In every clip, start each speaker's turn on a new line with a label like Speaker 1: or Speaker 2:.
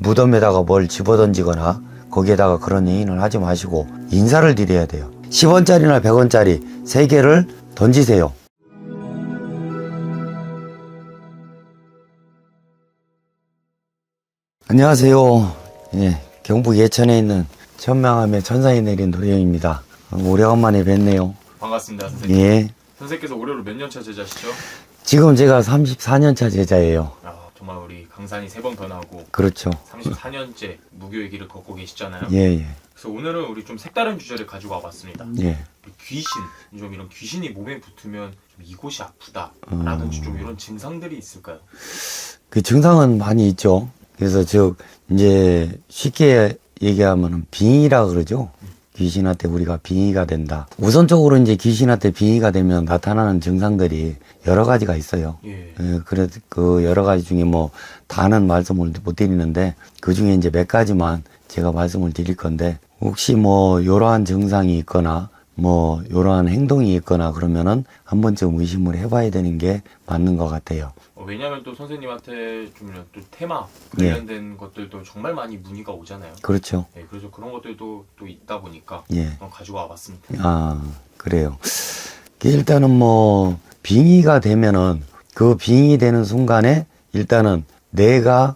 Speaker 1: 무덤에다가 뭘 집어던지거나 거기에다가 그런 행위를 하지 마시고 인사를 드려야 돼요. 10원짜리나 100원짜리 3개를 던지세요. 안녕하세요. 예, 경북 예천에 있는 천명함의 천상이 내린 도령입니다. 오래간만에 뵙네요.
Speaker 2: 반갑습니다, 선생님.
Speaker 1: 예.
Speaker 2: 선생님께서 올해로 몇 년차 제자시죠?
Speaker 1: 지금 제가 34년차 제자예요.
Speaker 2: 정말 우리 강산이 3번 변하고
Speaker 1: 그렇죠.
Speaker 2: 34년째 무교의 길을 걷고 계시잖아요.
Speaker 1: 예.
Speaker 2: 그래서 오늘은 우리 좀 색다른 주제를 가지고 와봤습니다.
Speaker 1: 예.
Speaker 2: 귀신, 좀 이런 귀신이 몸에 붙으면 좀 이곳이 아프다라든지 좀 이런 증상들이 있을까요?
Speaker 1: 그 증상은 많이 있죠. 그래서 이제 쉽게 얘기하면 빙의라 그러죠. 귀신한테 우리가 빙의가 된다. 우선적으로 이제 귀신한테 빙의가 되면 나타나는 증상들이 여러 가지가 있어요.
Speaker 2: 예.
Speaker 1: 그래서 그 여러 가지 중에 뭐 다는 말씀을 못 드리는데 그 중에 이제 몇 가지만 제가 말씀을 드릴 건데 혹시 뭐 이러한 증상이 있거나 뭐 이러한 행동이 있거나 그러면은 한 번쯤 의심을 해봐야 되는 게 맞는 것 같아요.
Speaker 2: 왜냐하면 또 선생님한테 좀 이런 또 테마 관련된 것들도 정말 많이 문의가 오잖아요.
Speaker 1: 그렇죠.
Speaker 2: 네, 그래서 그런 것들도 또 있다 보니까
Speaker 1: 예.
Speaker 2: 가지고 와봤습니다.
Speaker 1: 아, 그래요. 일단은 뭐 빙의가 되면은 그 빙의 되는 순간에 일단은 내가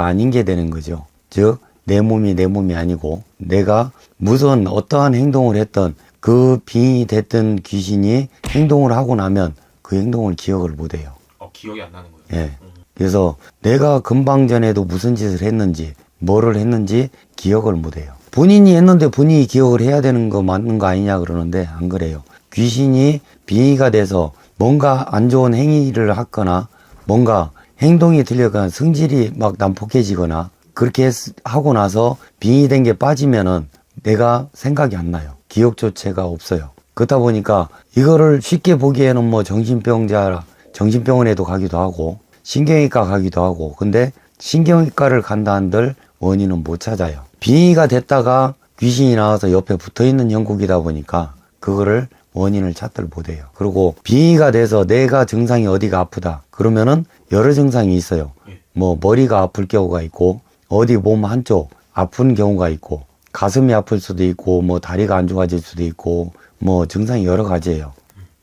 Speaker 1: 아닌 게 되는 거죠. 즉 내 몸이 아니고 내가 무슨 어떠한 행동을 했던 그 빙의 됐던 귀신이 행동을 하고 나면 그 행동을 기억을 못 해요.
Speaker 2: 기억이 안 나는 거예요?
Speaker 1: 예. 그래서 내가 금방 전에도 무슨 짓을 했는지 뭐를 했는지 기억을 못 해요. 본인이 했는데 본인이 기억을 해야 되는 거 맞는 거 아니냐 그러는데 안 그래요. 귀신이 빙의가 돼서 뭔가 안 좋은 행위를 하거나 뭔가 행동이 틀려가 성질이 막 난폭해지거나 그렇게 하고 나서 빙의된 게 빠지면은 내가 생각이 안 나요. 기억조차가 없어요. 그렇다 보니까 이거를 쉽게 보기에는 뭐 정신병원에도 가기도 하고 신경외과 가기도 하고 근데 신경외과를 간다 한들 원인은 못 찾아요. 빙의가 됐다가 귀신이 나와서 옆에 붙어있는 형국이다 보니까 그거를 원인을 찾들 못해요. 그리고 빙의가 돼서 내가 증상이 어디가 아프다 그러면은 여러 증상이 있어요. 뭐 머리가 아플 경우가 있고 어디 몸 한쪽 아픈 경우가 있고 가슴이 아플 수도 있고 뭐 다리가 안 좋아질 수도 있고 뭐 증상이 여러 가지예요.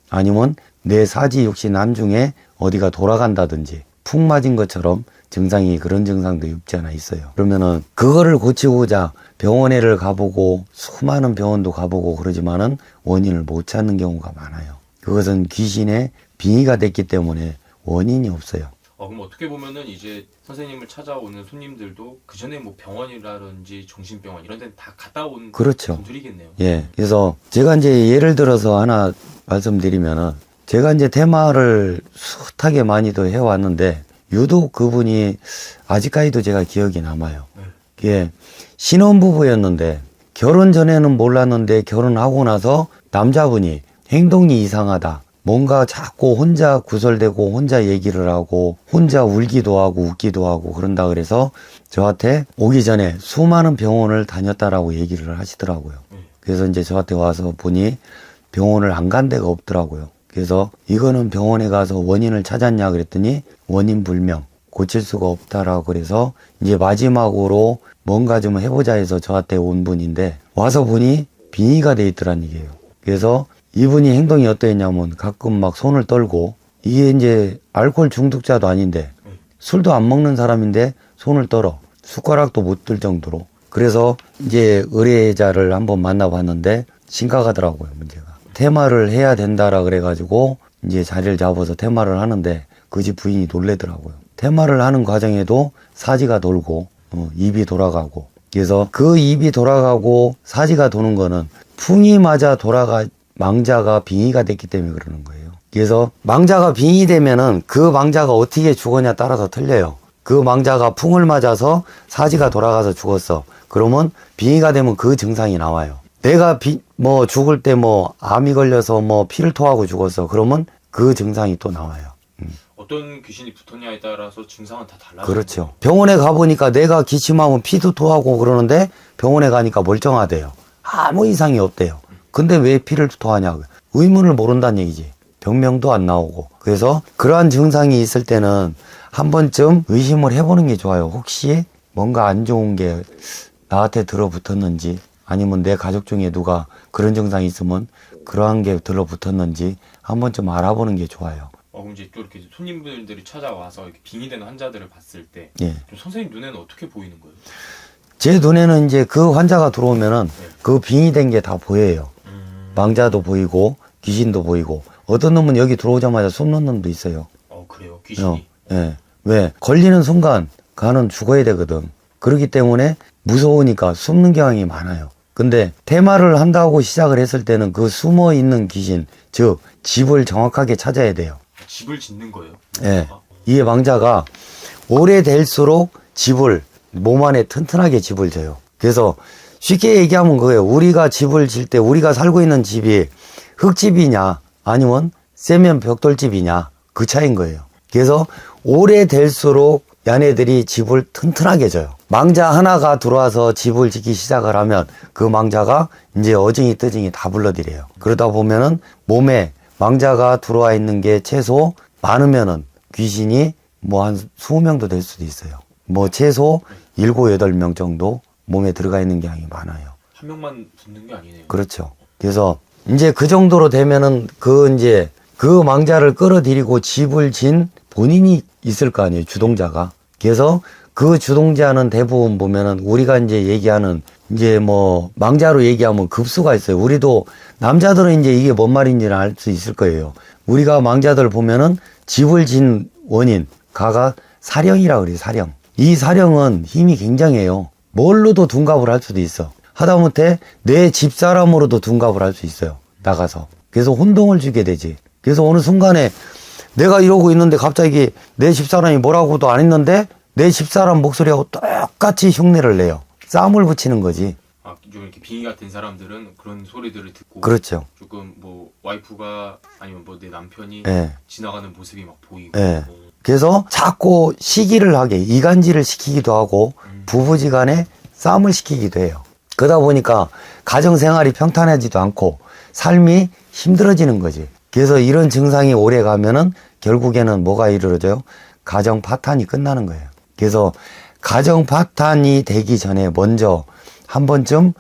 Speaker 1: 아니면 내 사지 육신 안중에 어디가 돌아간다든지 푹 맞은 것처럼 증상이 그런 증상도 없지 않아 있어요. 그러면은 그거를 고치고자 병원에를 가보고 수많은 병원도 가보고 그러지만은 원인을 못 찾는 경우가 많아요. 그것은 귀신의 빙의가 됐기 때문에 원인이 없어요.
Speaker 2: 그럼 어떻게 보면은 이제 선생님을 찾아오는 손님들도 그 전에 뭐 병원이라든지 정신병원 이런 데는 다 갔다 온
Speaker 1: 그렇죠.
Speaker 2: 분들이겠네요.
Speaker 1: 예. 그래서 제가 이제 예를 들어서 하나 말씀드리면은 제가 이제 테마를 숱하게 많이도 해왔는데 유독 그분이 아직까지도 제가 기억이 남아요. 예. 신혼부부였는데 결혼 전에는 몰랐는데 결혼하고 나서 남자분이 행동이 이상하다. 뭔가 자꾸 혼자 구설대고 혼자 얘기를 하고 혼자 울기도 하고 웃기도 하고 그런다 그래서 저한테 오기 전에 수많은 병원을 다녔다라고 얘기를 하시더라고요. 그래서 이제 저한테 와서 보니 병원을 안 간 데가 없더라고요. 그래서 이거는 병원에 가서 원인을 찾았냐 그랬더니 원인 불명 고칠 수가 없다라고 그래서 이제 마지막으로 뭔가 좀 해보자 해서 저한테 온 분인데 와서 보니 빙의가 돼 있더란 얘기예요. 그래서 이분이 행동이 어떠했냐면 가끔 막 손을 떨고 이게 이제 알코올 중독자도 아닌데 술도 안 먹는 사람인데 손을 떨어 숟가락도 못 들 정도로 그래서 이제 의뢰자를 한번 만나봤는데 심각하더라고요. 문제가 테마를 해야 된다라 그래가지고 이제 자리를 잡아서 테마를 하는데 그 집 부인이 놀래더라고요. 테마를 하는 과정에도 사지가 돌고 입이 돌아가고 그래서 그 입이 돌아가고 사지가 도는 거는 풍이 맞아 망자가 빙의가 됐기 때문에 그러는 거예요. 그래서 망자가 빙의 되면은 그 망자가 어떻게 죽었냐 따라서 틀려요. 그 망자가 풍을 맞아서 사지가 돌아가서 죽었어. 그러면 빙의가 되면 그 증상이 나와요. 내가 뭐 죽을 때 뭐 암이 걸려서 뭐 피를 토하고 죽었어. 그러면 그 증상이 또 나와요.
Speaker 2: 어떤 귀신이 붙었냐에 따라서 증상은 다 달라요.
Speaker 1: 그렇죠. 병원에 가보니까 내가 기침하면 피도 토하고 그러는데 병원에 가니까 멀쩡하대요. 아무 이상이 없대요. 근데 왜 피를 토하냐? 의문을 모른다는 얘기지. 병명도 안 나오고. 그래서 그러한 증상이 있을 때는 한 번쯤 의심을 해보는 게 좋아요. 혹시 뭔가 안 좋은 게 나한테 들어붙었는지 아니면 내 가족 중에 누가 그런 증상이 있으면 그러한 게 들어붙었는지 한번 좀 알아보는 게 좋아요.
Speaker 2: 그럼 이제 또 이렇게 손님분들이 찾아와서 이렇게 빙의되는 환자들을 봤을 때
Speaker 1: 예.
Speaker 2: 좀 선생님 눈에는 어떻게 보이는 거예요?
Speaker 1: 제 눈에는 이제 그 환자가 들어오면은 그 빙의된 게 다 보여요. 망자도 보이고 귀신도 보이고 어떤 놈은 여기 들어오자마자 숨는 놈도 있어요.
Speaker 2: 그래요? 귀신이?
Speaker 1: 예. 왜? 걸리는 순간 가는 죽어야 되거든. 그렇기 때문에 무서우니까 숨는 경향이 많아요. 근데 테마를 한다고 시작을 했을 때는 그 숨어 있는 귀신, 즉 집을 정확하게 찾아야 돼요.
Speaker 2: 집을 짓는 거예요?
Speaker 1: 예. 이 망자가 오래될수록 집을 몸 안에 튼튼하게 집을 져요. 그래서 쉽게 얘기하면 그거예요. 우리가 집을 질 때 우리가 살고 있는 집이 흙집이냐 아니면 세면 벽돌집이냐 그 차이인 거예요. 그래서 오래될수록 얘네들이 집을 튼튼하게 져요. 망자 하나가 들어와서 집을 짓기 시작을 하면 그 망자가 이제 어징이 뜨징이 다 불러들여요. 그러다 보면은 몸에 망자가 들어와 있는 게 최소 많으면은 귀신이 뭐 한 20명도 될 수도 있어요. 뭐 최소 7, 8명 정도 몸에 들어가 있는 경향이 많아요.
Speaker 2: 한 명만 붙는 게 아니네요.
Speaker 1: 그렇죠. 그래서 이제 그 정도로 되면은 이제 그 망자를 끌어들이고 집을 진 본인이 있을 거 아니에요. 주동자가. 그래서 그 주동자는 대부분 보면은 우리가 이제 얘기하는 이제 뭐 망자로 얘기하면 급수가 있어요. 우리도 남자들은 이제 이게 뭔 말인지는 알 수 있을 거예요. 우리가 망자들 보면은 집을 진 원인 가가 사령이라 그래요. 사령. 이 사령은 힘이 굉장해요. 뭘로도 둔갑을 할 수도 있어. 하다못해 내 집사람으로도 둔갑을 할 수 있어요. 나가서. 그래서 혼동을 주게 되지. 그래서 어느 순간에 내가 이러고 있는데 갑자기 내 집사람이 뭐라고도 안 했는데 내 집사람 목소리하고 똑같이 흉내를 내요. 싸움을 붙이는 거지.
Speaker 2: 좀 이렇게 빙의가 된 사람들은 그런 소리들을 듣고
Speaker 1: 그렇죠.
Speaker 2: 조금 뭐 와이프가 아니면 뭐 내 남편이
Speaker 1: 예.
Speaker 2: 지나가는 모습이 막 보이고
Speaker 1: 예. 그래서 자꾸 시기를 하게 이간질을 시키기도 하고 부부지간에 싸움을 시키기도 해요. 그러다 보니까 가정생활이 평탄하지도 않고 삶이 힘들어지는 거지. 그래서 이런 증상이 오래 가면은 결국에는 뭐가 이루어져요? 가정 파탄이 끝나는 거예요. 그래서 가정 파탄이 되기 전에 먼저 한 번쯤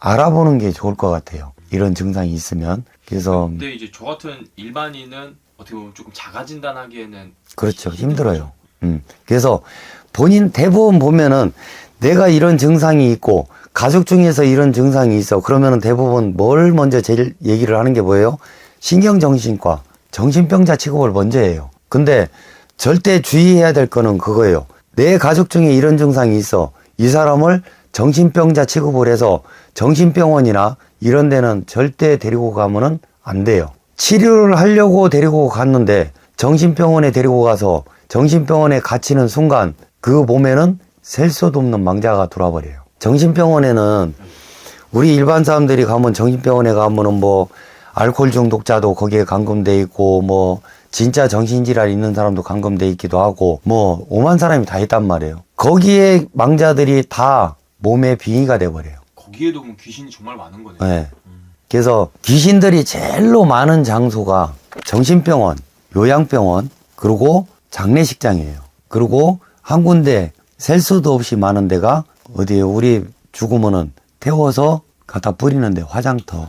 Speaker 1: 알아보는 게 좋을 것 같아요. 이런 증상이 있으면. 그래서
Speaker 2: 근데 이제 저 같은 일반인은 어떻게 보면 조금 자가 진단하기에는
Speaker 1: 그렇죠. 힘들어요. 그래서 본인 대부분 보면은 내가 이런 증상이 있고 가족 중에서 이런 증상이 있어. 그러면은 대부분 뭘 먼저 제일 얘기를 하는 게 뭐예요? 신경정신과, 정신병자 취급을 먼저 해요. 근데 절대 주의해야 될 거는 그거예요. 내 가족 중에 이런 증상이 있어. 이 사람을 정신병자 취급을 해서 정신병원이나 이런 데는 절대 데리고 가면은 안 돼요. 치료를 하려고 데리고 갔는데 정신병원에 데리고 가서 정신병원에 갇히는 순간 그 몸에는 셀 수도 없는 망자가 들어와 버려요. 정신병원에는 우리 일반 사람들이 가면 정신병원에 가면은 뭐 알코올 중독자도 거기에 감금돼 있고 뭐 진짜 정신질환 있는 사람도 감금돼 있기도 하고 뭐 오만 사람이 다 있단 말이에요. 거기에 망자들이 다 몸에 빙의가 돼 버려요.
Speaker 2: 거기에도 그럼 귀신이 정말 많은 거네요.
Speaker 1: 네. 그래서 귀신들이 제일로 많은 장소가 정신병원, 요양병원, 그리고 장례식장이에요. 그리고 한 군데 셀 수도 없이 많은 데가 어디에요? 우리 죽으면은 태워서 갖다 뿌리는데 화장터.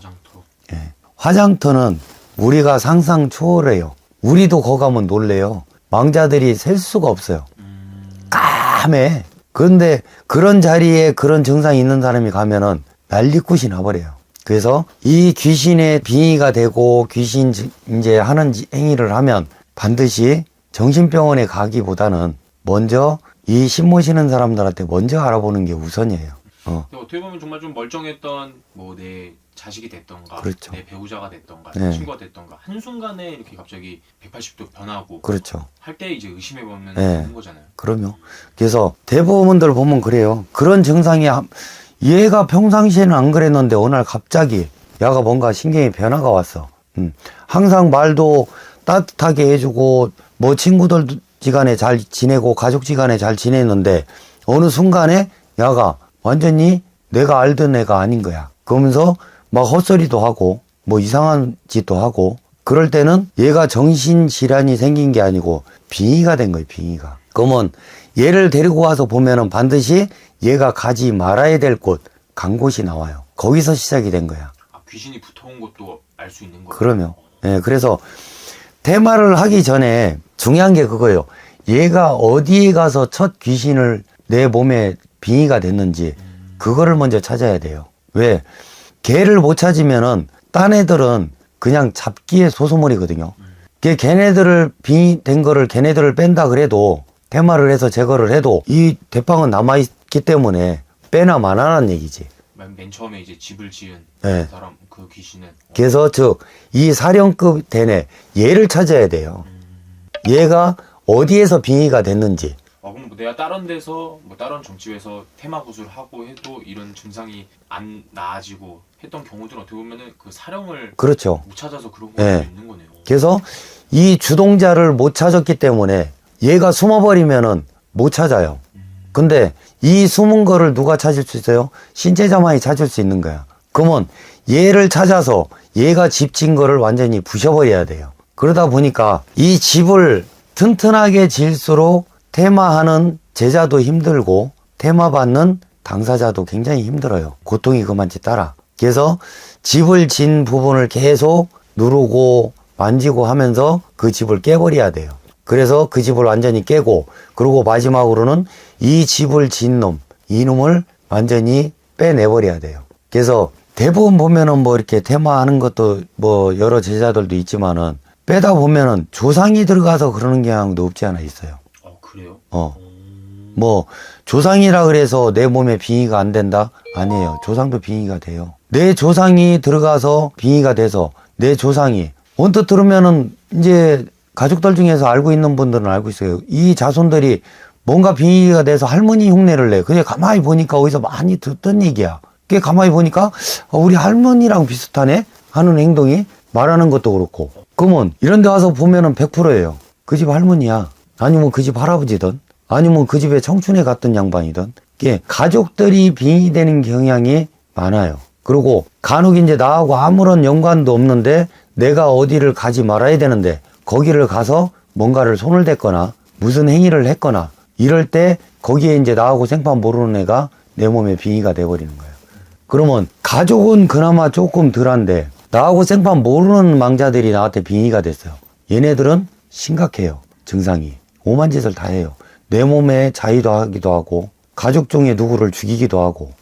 Speaker 1: 예. 화장터는 우리가 상상 초월해요. 우리도 거기 가면 놀래요. 망자들이 셀 수가 없어요. 까매. 그런데 그런 자리에 그런 증상이 있는 사람이 가면은 난리굿이 나버려요. 그래서 이 귀신의 빙의가 되고 귀신 이제 하는 행위를 하면 반드시 정신병원에 가기보다는 먼저 이 신 모시는 사람들한테 먼저 알아보는 게 우선이에요.
Speaker 2: 어떻게 보면 정말 좀 멀쩡했던 뭐 내 자식이 됐던가
Speaker 1: 그렇죠.
Speaker 2: 내 배우자가 됐던가
Speaker 1: 네.
Speaker 2: 내 친구가 됐던가 한순간에 이렇게 갑자기 180도 변하고
Speaker 1: 그렇죠.
Speaker 2: 할 때 이제 의심해보면
Speaker 1: 네.
Speaker 2: 되는 거잖아요.
Speaker 1: 그럼요. 그래서 대부분들 보면 그래요. 그런 증상이 얘가 평상시에는 안 그랬는데 어느 날 갑자기 얘가 뭔가 신경의 변화가 왔어. 항상 말도 따뜻하게 해주고 뭐 친구들 지간에 잘 지내고 가족지간에 잘 지냈는데 어느 순간에 얘가 완전히 내가 알던 애가 아닌 거야. 그러면서 막 헛소리도 하고 뭐 이상한 짓도 하고 그럴 때는 얘가 정신질환이 생긴 게 아니고 빙의가 된 거예요. 빙의가. 그러면 얘를 데리고 와서 보면은 반드시 얘가 가지 말아야 될 곳, 간 곳이 나와요. 거기서 시작이 된 거야.
Speaker 2: 아, 귀신이 붙어온 것도 알 수 있는 거예요?
Speaker 1: 그러면. 예, 그래서 테마를 하기 전에 중요한 게 그거예요. 얘가 어디에 가서 첫 귀신을 내 몸에 빙의가 됐는지 그거를 먼저 찾아야 돼요. 왜? 걔를 못 찾으면은 딴 애들은 그냥 잡기의 소소몰이거든요. 걔네들을 빙의된 거를 걔네들을 뺀다 그래도 테마를 해서 제거를 해도 이 대빵은 남아있기 때문에 빼나 마나라는 얘기지.
Speaker 2: 맨 처음에 이제 집을 지은
Speaker 1: 네.
Speaker 2: 그 사람, 그 귀신은
Speaker 1: 그래서 즉 이 사령급 되네 얘를 찾아야 돼요. 얘가 어디에서 빙의가 됐는지.
Speaker 2: 그럼 뭐 내가 다른 데서 뭐 다른 정치에서 테마 구슬 하고 해도 이런 증상이 안 나아지고 했던 경우들은 어떻게 보면은 그 사령을
Speaker 1: 그렇죠.
Speaker 2: 못 찾아서 그런
Speaker 1: 네.
Speaker 2: 경우도 있는 거네요.
Speaker 1: 그래서 이 주동자를 못 찾았기 때문에 얘가 숨어버리면은 못 찾아요. 근데 이 숨은 거를 누가 찾을 수 있어요? 신체자만이 찾을 수 있는 거야. 그러면 얘를 찾아서 얘가 집 진 거를 완전히 부셔버려야 돼요. 그러다 보니까 이 집을 튼튼하게 질수록 테마하는 제자도 힘들고 테마 받는 당사자도 굉장히 힘들어요. 고통이 그만치 따라. 그래서 집을 진 부분을 계속 누르고 만지고 하면서 그 집을 깨버려야 돼요. 그래서 그 집을 완전히 깨고 그리고 마지막으로는 이 집을 진 놈, 이놈을 완전히 빼내버려야 돼요. 그래서 대부분 보면은 뭐 이렇게 테마하는 것도 뭐 여러 제자들도 있지만은 빼다 보면은 조상이 들어가서 그러는 경향도 없지 않아 있어요.
Speaker 2: 그래요?
Speaker 1: 뭐 조상이라 그래서 내 몸에 빙의가 안 된다? 아니에요. 조상도 빙의가 돼요. 내 조상이 들어가서 빙의가 돼서 내 조상이 언뜻 들으면은 이제 가족들 중에서 알고 있는 분들은 알고 있어요. 이 자손들이 뭔가 빙의가 돼서 할머니 흉내를 내. 그냥 가만히 보니까 어디서 많이 듣던 얘기야. 그게 가만히 보니까 우리 할머니랑 비슷하네 하는 행동이 말하는 것도 그렇고. 그러면 이런 데 와서 보면은 100%예요. 그 집 할머니야. 아니면 그 집 할아버지든 아니면 그 집에 청춘에 갔던 양반이든 이게 가족들이 빙의되는 경향이 많아요. 그리고 간혹 이제 나하고 아무런 연관도 없는데 내가 어디를 가지 말아야 되는데 거기를 가서 뭔가를 손을 댔거나 무슨 행위를 했거나 이럴 때 거기에 이제 나하고 생판 모르는 애가 내 몸에 빙의가 돼버리는 거예요. 그러면 가족은 그나마 조금 덜한데 나하고 생판 모르는 망자들이 나한테 빙의가 됐어요. 얘네들은 심각해요. 증상이. 오만 짓을 다 해요. 내 몸에 자위도 하기도 하고 가족 중에 누구를 죽이기도 하고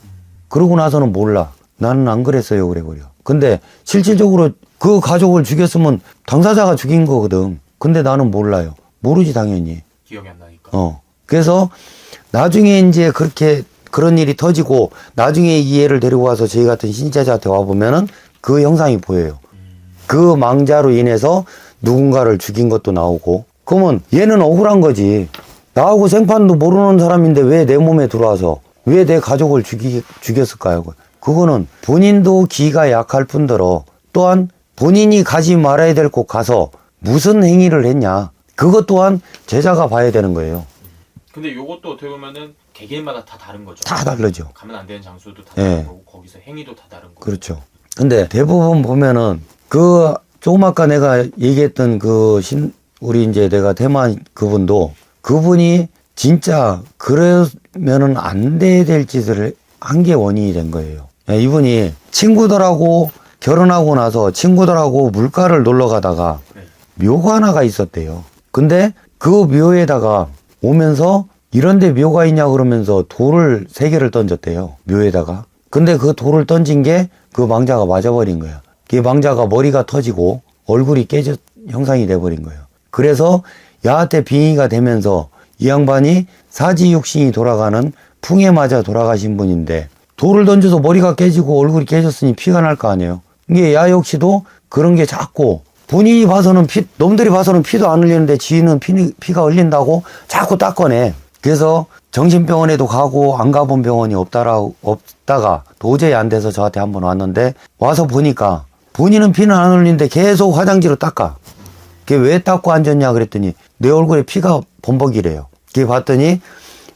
Speaker 1: 그러고 나서는 몰라. 나는 안 그랬어요 그래버려. 근데 실질적으로 그 가족을 죽였으면 당사자가 죽인 거거든. 근데 나는 몰라요. 모르지 당연히.
Speaker 2: 기억이 안 나니까.
Speaker 1: 그래서 나중에 이제 그렇게 그런 일이 터지고 나중에 이 애를 데리고 와서 저희 같은 신자자한테 와보면은 그 형상이 보여요. 그 망자로 인해서 누군가를 죽인 것도 나오고. 그러면 얘는 억울한 거지. 나하고 생판도 모르는 사람인데 왜 내 몸에 들어와서 왜 내 가족을 죽였을까요? 그거는 본인도 기가 약할 뿐더러 또한 본인이 가지 말아야 될 곳 가서 무슨 행위를 했냐. 그것 또한 제자가 봐야 되는 거예요.
Speaker 2: 근데 요것도 어떻게 보면은 개개인마다 다 다른 거죠.
Speaker 1: 다 다르죠.
Speaker 2: 가면 안 되는 장소도 다
Speaker 1: 예.
Speaker 2: 다른 거고 거기서 행위도 다 다른 거고.
Speaker 1: 그렇죠. 근데 대부분 보면은 그 조금 아까 내가 얘기했던 우리 이제 내가 대만 그분도 그분이 진짜 그러면은 안 돼야 될 짓을 한 게 원인이 된 거예요. 이분이 친구들하고 결혼하고 나서 친구들하고 물가를 놀러 가다가
Speaker 2: 네.
Speaker 1: 묘가 하나가 있었대요. 근데 그 묘에다가 오면서 이런데 묘가 있냐 그러면서 돌을 3개를 던졌대요. 묘에다가. 근데 그 돌을 던진 게 그 망자가 맞아버린 거야. 그 망자가 머리가 터지고 얼굴이 형상이 돼버린 거예요. 그래서 야한테 빙의가 되면서 이 양반이 사지육신이 돌아가는 풍에 맞아 돌아가신 분인데 돌을 던져서 머리가 깨지고 얼굴이 깨졌으니 피가 날 거 아니에요. 이게 야 역시도 그런 게 자꾸 본인이 봐서는 놈들이 봐서는 피도 안 흘리는데 지인은 피가 흘린다고 자꾸 닦아내. 그래서 정신병원에도 가고 안 가본 병원이 없다가 도저히 안 돼서 저한테 한번 왔는데 와서 보니까 본인은 피는 안 흘리는데 계속 화장지로 닦아. 그게 왜 닦고 앉았냐 그랬더니 내 얼굴에 피가 범벅이래요. 그게 봤더니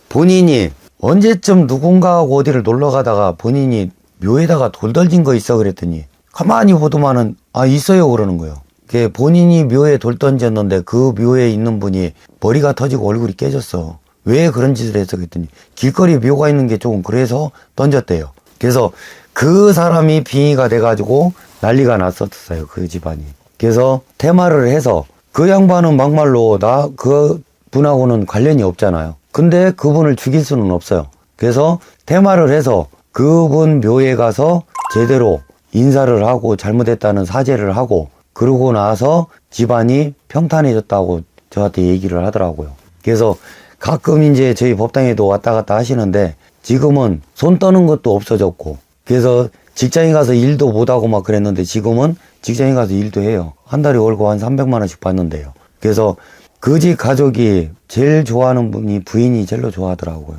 Speaker 1: 본인이 언제쯤 누군가하고 어디를 놀러 가다가 본인이 묘에다가 돌 던진 거 있어 그랬더니 가만히 보더만은 있어요 그러는 거예요. 그게 본인이 묘에 돌 던졌는데 그 묘에 있는 분이 머리가 터지고 얼굴이 깨졌어. 왜 그런 짓을 했어 그랬더니 길거리에 묘가 있는 게 조금 그래서 던졌대요. 그래서 그 사람이 빙의가 돼가지고 난리가 났었어요. 그 집안이. 그래서 테마를 해서 그 양반은 막말로 나 그 분하고는 관련이 없잖아요. 근데 그분을 죽일 수는 없어요. 그래서 테마를 해서 그분 묘에 가서 제대로 인사를 하고 잘못했다는 사죄를 하고 그러고 나서 집안이 평탄해졌다고 저한테 얘기를 하더라고요. 그래서 가끔 이제 저희 법당에도 왔다 갔다 하시는데 지금은 손 떠는 것도 없어졌고 그래서 직장에 가서 일도 못하고 막 그랬는데 지금은 직장에 가서 일도 해요. 한 달에 월급 한 300만 원씩 받는데요. 그래서 그 집 가족이 제일 좋아하는 분이 부인이 제일로 좋아하더라고요.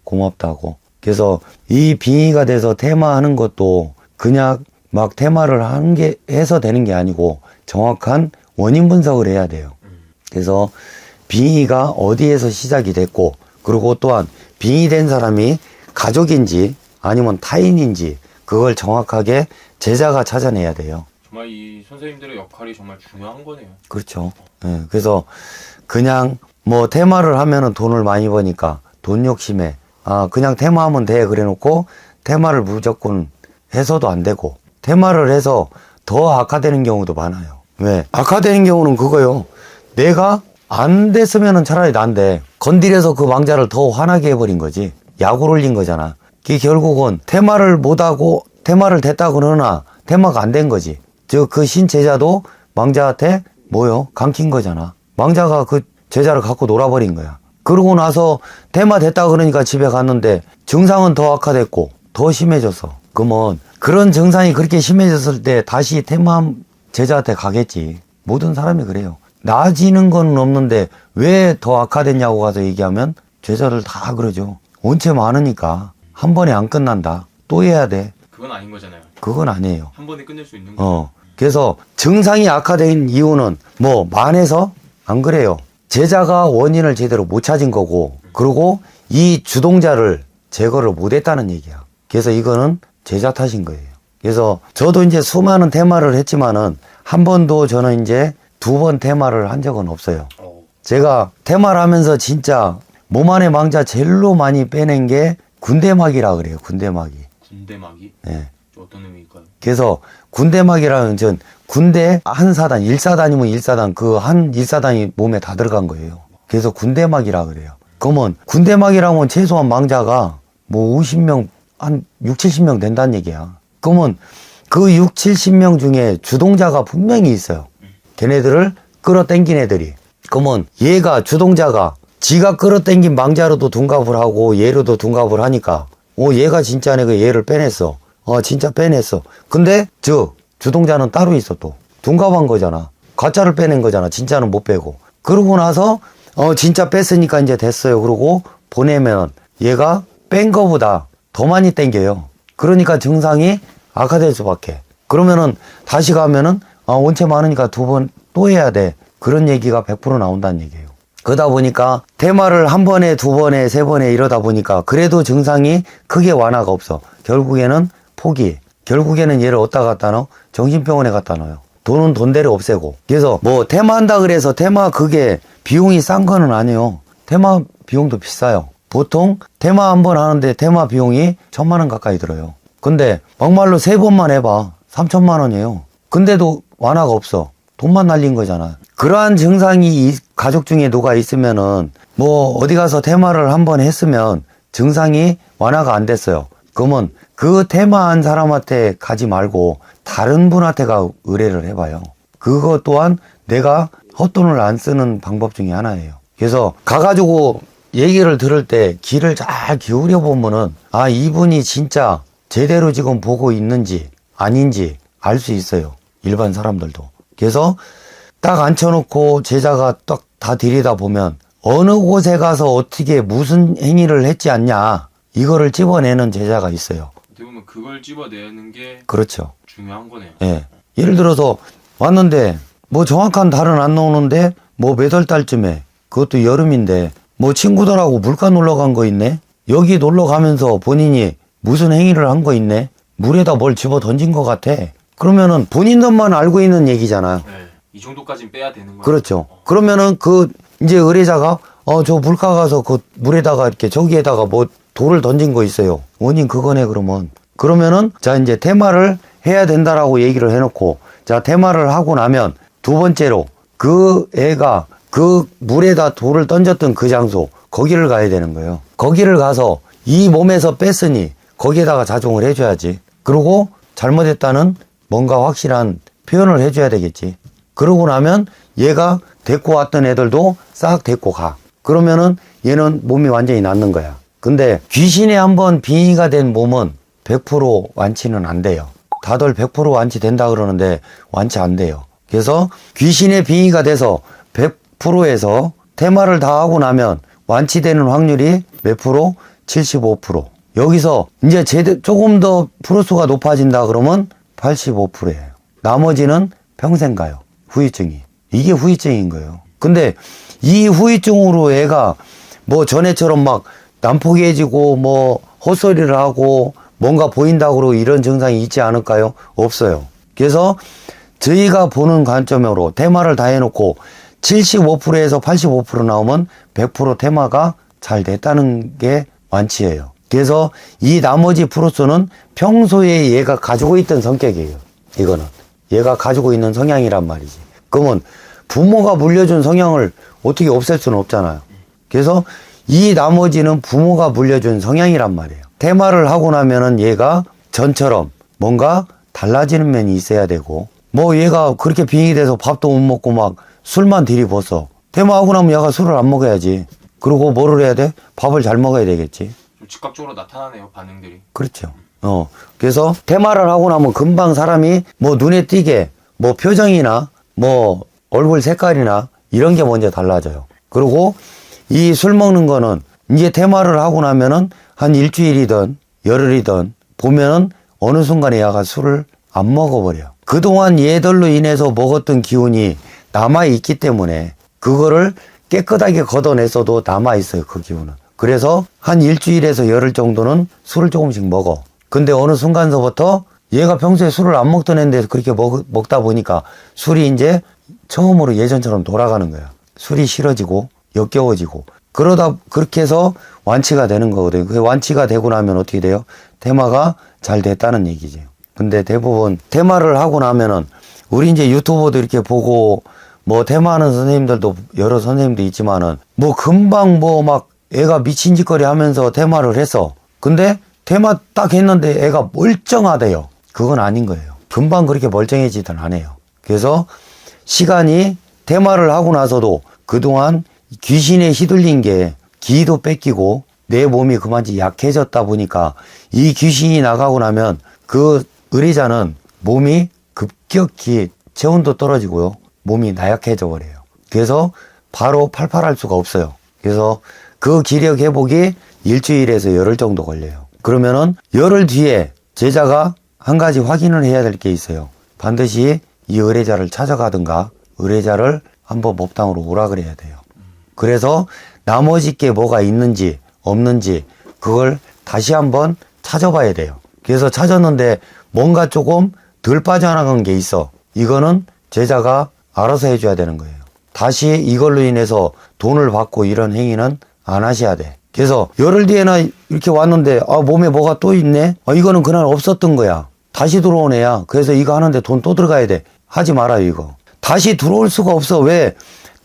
Speaker 1: 고맙다고. 그래서 이 빙의가 돼서 테마하는 것도 그냥 막 테마를 하는 게 해서 되는 게 아니고 정확한 원인 분석을 해야 돼요. 그래서 빙의가 어디에서 시작이 됐고 그리고 또한 빙의된 사람이 가족인지 아니면 타인인지 그걸 정확하게 제자가 찾아내야 돼요.
Speaker 2: 정말 이 선생님들의 역할이 정말 중요한 거네요.
Speaker 1: 그렇죠. 예, 그래서 그냥 뭐 테마를 하면은 돈을 많이 버니까 돈 욕심에 그냥 테마하면 돼 그래 놓고 테마를 무조건 해서도 안 되고 테마를 해서 더 악화되는 경우도 많아요. 왜? 악화되는 경우는 그거요. 내가 안 됐으면은 차라리 난데 건드려서 그 망자를 더 화나게 해버린 거지. 약을 올린 거잖아. 그게 결국은 테마를 못하고 테마를 됐다 그러나 테마가 안 된 거지. 그 신제자도 망자한테 뭐요? 감킨 거잖아. 망자가 그 제자를 갖고 놀아버린 거야. 그러고 나서 테마 됐다 그러니까 집에 갔는데 증상은 더 악화됐고 더 심해졌어. 그러면 그런 증상이 그렇게 심해졌을 때 다시 테마 제자한테 가겠지. 모든 사람이 그래요. 나아지는 건 없는데 왜 더 악화됐냐고 가서 얘기하면 제자들 다 그러죠. 원체 많으니까 한 번에 안 끝난다. 또 해야 돼.
Speaker 2: 그건 아닌 거잖아요.
Speaker 1: 그건 아니에요.
Speaker 2: 한 번에 끝낼 수 있는 거.
Speaker 1: 그래서 증상이 악화된 이유는 뭐 만에서 안 그래요. 제자가 원인을 제대로 못 찾은 거고 그리고 이 주동자를 제거를 못 했다는 얘기야. 그래서 이거는 제자 탓인 거예요. 그래서 저도 이제 수많은 테마를 했지만은 한 번도 저는 이제 2번 테마를 한 적은 없어요. 제가 테마를 하면서 진짜 몸 안에 망자 제일로 많이 빼낸 게 군대막이라 그래요. 군대막이.
Speaker 2: 군대막이?
Speaker 1: 네.
Speaker 2: 어떤 의미일까요?
Speaker 1: 그래서 군대막이라는 전 군대 한 사단, 1사단이면 1사단 그 한 1사단이 몸에 다 들어간 거예요. 그래서 군대막이라 그래요. 그러면 군대막이라면 최소한 망자가 뭐 50명, 한 6, 70명 된다는 얘기야. 그러면 그 6, 70명 중에 주동자가 분명히 있어요. 걔네들을 끌어당긴 애들이. 그러면 얘가 주동자가 지가 끌어당긴 망자로도 둔갑을 하고 얘로도 둔갑을 하니까 얘가 진짜네 그 얘를 빼냈어. 진짜 빼냈어. 근데 주동자는 따로 있어 또. 둔갑한 거잖아. 가짜를 빼낸 거잖아. 진짜는 못 빼고. 그러고 나서 진짜 뺐으니까 이제 됐어요. 그러고 보내면 얘가 뺀 거보다 더 많이 땡겨요. 그러니까 증상이 악화될 수밖에. 그러면은 다시 가면은 원체 많으니까 2번 또 해야 돼. 그런 얘기가 100% 나온다는 얘기예요. 그러다 보니까 테마를 한 번에 2번에 3번에 이러다 보니까 그래도 증상이 크게 완화가 없어. 결국에는 포기. 결국에는 얘를 어디다 갖다 넣어? 정신병원에 갖다 넣어요. 돈은 돈대로 없애고. 그래서 뭐 테마 한다 그래서 테마 그게 비용이 싼 거는 아니에요. 테마 비용도 비싸요. 보통 테마 한 번 하는데 테마 비용이 1,000만 원 가까이 들어요. 근데 막말로 3번만 해봐. 3,000만 원이에요. 근데도 완화가 없어. 돈만 날린 거잖아. 그러한 증상이 이 가족 중에 누가 있으면은 뭐 어디 가서 테마를 한 번 했으면 증상이 완화가 안 됐어요. 그러면 그 테마한 사람한테 가지 말고 다른 분한테가 의뢰를 해봐요. 그거 또한 내가 헛돈을 안 쓰는 방법 중에 하나예요. 그래서 가가지고 얘기를 들을 때 귀를 잘 기울여 보면은 이분이 진짜 제대로 지금 보고 있는지 아닌지 알 수 있어요. 일반 사람들도. 그래서 딱 앉혀놓고 제자가 딱 다 들이다 보면 어느 곳에 가서 어떻게 무슨 행위를 했지 않냐 이거를 찝어내는 제자가 있어요.
Speaker 2: 어떻게 보면 그걸 찝어내는 게
Speaker 1: 그렇죠.
Speaker 2: 중요한 거네요.
Speaker 1: 예. 예를 들어서 왔는데 뭐 정확한 달은 안 나오는데 뭐 몇 월 달쯤에 그것도 여름인데 뭐 친구들하고 물가 놀러 간 거 있네. 여기 놀러 가면서 본인이 무슨 행위를 한 거 있네. 물에다 뭘 집어 던진 것 같아. 그러면은 본인들만 알고 있는 얘기잖아요.
Speaker 2: 네. 이 정도까지는 빼야 되는 거예요.
Speaker 1: 그렇죠. 그러면은 이제 의뢰자가 저 물가 가서 그 물에다가 이렇게 저기에다가 뭐 돌을 던진 거 있어요. 원인 그거네, 그러면은, 자, 이제 테마를 해야 된다라고 얘기를 해놓고, 자, 테마를 하고 나면 두 번째로 그 애가 그 물에다 돌을 던졌던 그 장소, 거기를 가야 되는 거예요. 거기를 가서 이 몸에서 뺐으니 거기에다가 자종을 해줘야지. 그리고 잘못했다는 뭔가 확실한 표현을 해줘야 되겠지. 그러고 나면 얘가 데리고 왔던 애들도 싹 데리고 가. 그러면은 얘는 몸이 완전히 낫는 거야. 근데 귀신에 한번 빙의가 된 몸은 100% 완치는 안 돼요. 다들 100% 완치된다 그러는데 완치 안 돼요. 그래서 귀신에 빙의가 돼서 100%에서 테마를 다 하고 나면 완치되는 확률이 몇 프로? 75%. 여기서 이제 조금 더 프로수가 높아진다 그러면 85%예요. 나머지는 평생 가요. 후유증이. 이게 후유증인 거예요. 근데 이 후유증으로 애가 뭐 전에처럼 막 난폭해지고 뭐 헛소리를 하고 뭔가 보인다고 이런 증상이 있지 않을까요? 없어요. 그래서 저희가 보는 관점으로 테마를 다 해놓고 75%에서 85% 나오면 100% 테마가 잘 됐다는 게 완치예요. 그래서 이 나머지 프로수는 평소에 얘가 가지고 있던 성격이에요. 이거는 얘가 가지고 있는 성향이란 말이지. 그러면 부모가 물려준 성향을 어떻게 없앨 수는 없잖아요. 그래서 이 나머지는 부모가 물려준 성향이란 말이에요. 테마를 하고 나면은 얘가 전처럼 뭔가 달라지는 면이 있어야 되고, 뭐 얘가 그렇게 빙의 돼서 밥도 못 먹고 막 술만 들이붓어. 테마하고 나면 얘가 술을 안 먹어야지. 그리고 뭐를 해야 돼? 밥을 잘 먹어야 되겠지.
Speaker 2: 좀 즉각적으로 나타나네요, 반응들이.
Speaker 1: 그렇죠. 그래서 테마를 하고 나면 금방 사람이 뭐 눈에 띄게 뭐 표정이나 뭐 얼굴 색깔이나 이런 게 먼저 달라져요. 그리고 이 술 먹는 거는 이제 테마를 하고 나면은 한 일주일이든 열흘이든 보면은 어느 순간에 얘가 술을 안 먹어버려. 그동안 얘들로 인해서 먹었던 기운이 남아있기 때문에 그거를 깨끗하게 걷어냈어도 남아있어요, 그 기운은. 그래서 한 일주일에서 열흘 정도는 술을 조금씩 먹어. 근데 어느 순간서부터 얘가 평소에 술을 안 먹던 애인데 그렇게 먹다 보니까 술이 이제 처음으로 예전처럼 돌아가는 거야. 술이 싫어지고 역겨워지고 그렇게 해서 완치가 되는 거거든요. 그 완치가 되고 나면 어떻게 돼요? 테마가 잘 됐다는 얘기죠. 근데 대부분 테마를 하고 나면은 우리 이제 유튜버도 이렇게 보고 뭐 테마하는 선생님들도 여러 선생님도 있지만은 뭐 금방 뭐 막 애가 미친 짓거리 하면서 테마를 했어. 근데 테마 딱 했는데 애가 멀쩡하대요. 그건 아닌 거예요. 금방 그렇게 멀쩡해지든 안 해요. 그래서 시간이 테마를 하고 나서도 그동안 귀신에 휘둘린 게 기도 뺏기고 내 몸이 그만치 약해졌다 보니까 이 귀신이 나가고 나면 그 의뢰자는 몸이 급격히 체온도 떨어지고요. 몸이 나약해져 버려요. 그래서 바로 팔팔할 수가 없어요. 그래서 그 기력 회복이 일주일에서 열흘 정도 걸려요. 그러면은 열흘 뒤에 제자가 한 가지 확인을 해야 될 게 있어요. 반드시 이 의뢰자를 찾아가든가 의뢰자를 한번 법당으로 오라 그래야 돼요. 그래서 나머지 게 뭐가 있는지 없는지 그걸 다시 한번 찾아봐야 돼요. 그래서 찾았는데 뭔가 조금 덜 빠져나간 게 있어. 이거는 제자가 알아서 해줘야 되는 거예요. 다시 이걸로 인해서 돈을 받고 이런 행위는 안 하셔야 돼. 그래서 열흘 뒤에나 이렇게 왔는데 몸에 뭐가 또 있네? 이거는 그날 없었던 거야. 다시 들어온 애야. 그래서 이거 하는데 돈 또 들어가야 돼. 하지 말아요, 이거. 다시 들어올 수가 없어. 왜?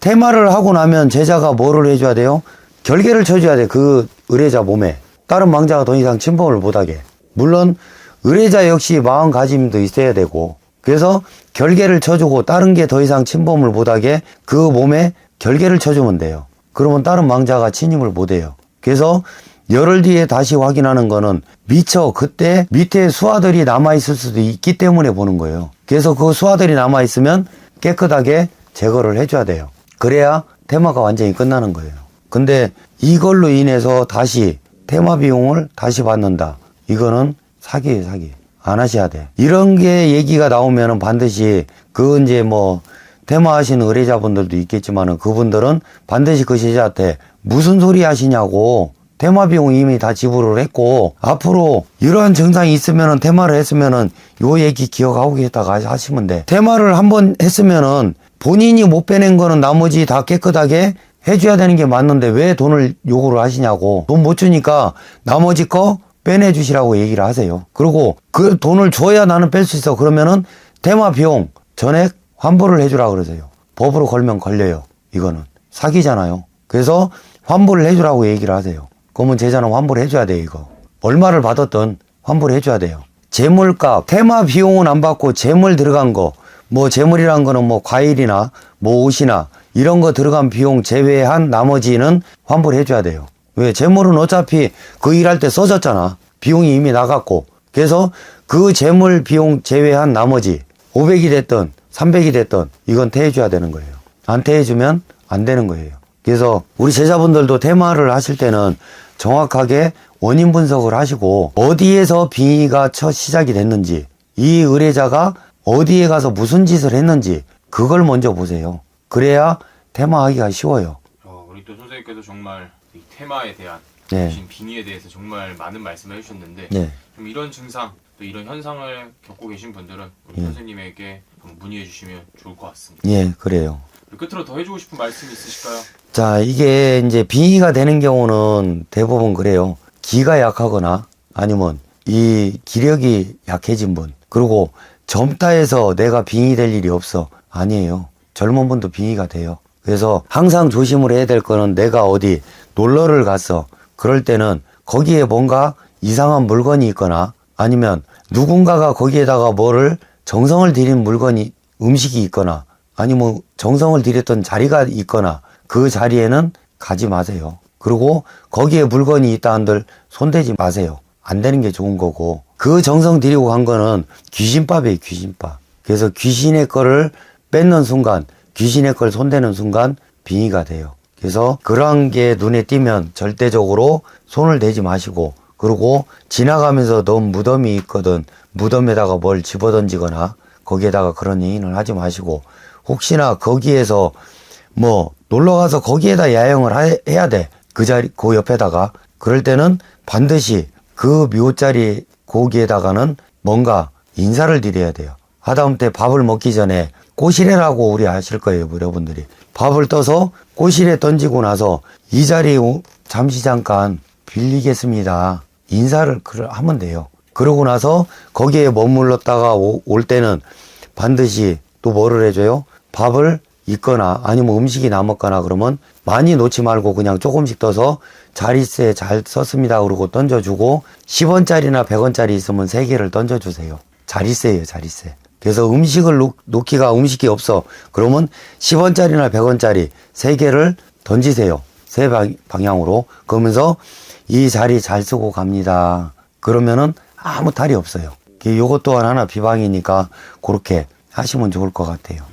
Speaker 1: 테마를 하고 나면 제자가 뭐를 해줘야 돼요? 결계를 쳐줘야 돼. 그 의뢰자 몸에. 다른 망자가 더 이상 침범을 못하게. 물론 의뢰자 역시 마음가짐도 있어야 되고, 그래서 결계를 쳐주고 다른 게 더 이상 침범을 못하게 그 몸에 결계를 쳐주면 돼요. 그러면 다른 망자가 침입을 못해요. 그래서 열흘 뒤에 다시 확인하는 거는 미처 그때 밑에 수하들이 남아있을 수도 있기 때문에 보는 거예요. 그래서 그 수하들이 남아있으면 깨끗하게 제거를 해줘야 돼요. 그래야 테마가 완전히 끝나는 거예요. 근데 이걸로 인해서 다시 테마 비용을 다시 받는다. 이거는 사기예요, 사기. 안 하셔야 돼. 이런 게 얘기가 나오면은 반드시 그 이제 뭐 테마 하시는 의뢰자분들도 있겠지만은 그분들은 반드시 그 제자한테 무슨 소리 하시냐고, 테마 비용 이미 다 지불을 했고 앞으로 이러한 증상이 있으면은 테마를 했으면은 요 얘기 기억하고 계시다가 하시면 돼. 테마를 한번 했으면은 본인이 못 빼낸 거는 나머지 다 깨끗하게 해줘야 되는 게 맞는데 왜 돈을 요구를 하시냐고. 돈 못 주니까 나머지 거 빼내주시라고 얘기를 하세요. 그리고 그 돈을 줘야 나는 뺄 수 있어. 그러면은 테마 비용 전액 환불을 해주라 그러세요. 법으로 걸면 걸려요. 이거는 사기잖아요. 그래서 환불을 해주라고 얘기를 하세요. 그러면 제자는 환불을 해줘야 돼요. 이거 얼마를 받았든 환불을 해줘야 돼요. 재물값, 테마 비용은 안 받고 재물 들어간 거, 뭐 재물이란 거는 뭐 과일이나 뭐 옷이나 이런 거 들어간 비용 제외한 나머지는 환불해 줘야 돼요. 왜? 재물은 어차피 그 일할 때 써졌잖아. 비용이 이미 나갔고. 그래서 그 재물 비용 제외한 나머지 500이 됐든 300이 됐든 이건 태해줘야 되는 거예요. 안 태해주면 안 되는 거예요. 그래서 우리 제자분들도 테마를 하실 때는 정확하게 원인 분석을 하시고 어디에서 빙의가 첫 시작이 됐는지, 이 의뢰자가 어디에 가서 무슨 짓을 했는지 그걸 먼저 보세요. 그래야 테마하기가 쉬워요.
Speaker 2: 우리 또 선생님께서 정말 이 테마에 대한
Speaker 1: 네.
Speaker 2: 신 빙의에 대해서 정말 많은 말씀을 해주셨는데
Speaker 1: 네.
Speaker 2: 좀 이런 증상 또 이런 현상을 겪고 계신 분들은 우리 선생님에게 한번 문의해 주시면 좋을 것 같습니다.
Speaker 1: 예, 그래요.
Speaker 2: 끝으로 더 해주고 싶은 말씀이 있으실까요?
Speaker 1: 자, 이게 이제 빙의가 되는 경우는 대부분 그래요. 기가 약하거나 아니면 이 기력이 약해진 분, 그리고 젊다 해서 내가 빙의 될 일이 없어. 아니에요. 젊은 분도 빙의가 돼요. 그래서 항상 조심을 해야 될 거는 내가 어디 놀러를 갔어. 그럴 때는 거기에 뭔가 이상한 물건이 있거나 아니면 누군가가 거기에다가 뭐를 정성을 들인 물건이 음식이 있거나 아니면 정성을 들였던 자리가 있거나 그 자리에는 가지 마세요. 그리고 거기에 물건이 있다 한들 손대지 마세요. 안 되는 게 좋은 거고, 그 정성 들이고 간 거는 귀신밥이에요. 귀신밥. 그래서 귀신의 거를 뺏는 순간, 귀신의 걸 손대는 순간 빙의가 돼요. 그래서 그러한 게 눈에 띄면 절대적으로 손을 대지 마시고, 그리고 지나가면서 너무 무덤이 있거든 무덤에다가 뭘 집어던지거나 거기에다가 그런 행위를 하지 마시고, 혹시나 거기에서 뭐 놀러가서 거기에다 야영을 해야 돼. 그 자리, 그 옆에다가. 그럴 때는 반드시 그 묘자리 거기에다가는 뭔가 인사를 드려야 돼요. 하다못해 밥을 먹기 전에 꼬시래라고 우리 아실 거예요, 여러분들이. 밥을 떠서 꼬시래 던지고 나서 이 자리 잠시 잠깐 빌리겠습니다. 인사를 하면 돼요. 그러고 나서 거기에 머물렀다가 올 때는 반드시 또 뭐를 해줘요? 밥을 있거나 아니면 음식이 남았거나 그러면 많이 놓지 말고 그냥 조금씩 떠서 자릿세 잘 썼습니다 그러고 던져주고, 10원짜리나 100원짜리 있으면 3개를 던져주세요. 자릿세예요, 자릿세. 그래서 음식을 놓기가 음식이 없어. 그러면 10원짜리나 100원짜리 3개를 던지세요. 세 방향으로. 그러면서 이 자리 잘 쓰고 갑니다. 그러면은 아무 탈이 없어요. 요것 또한 하나 비방이니까 그렇게 하시면 좋을 것 같아요.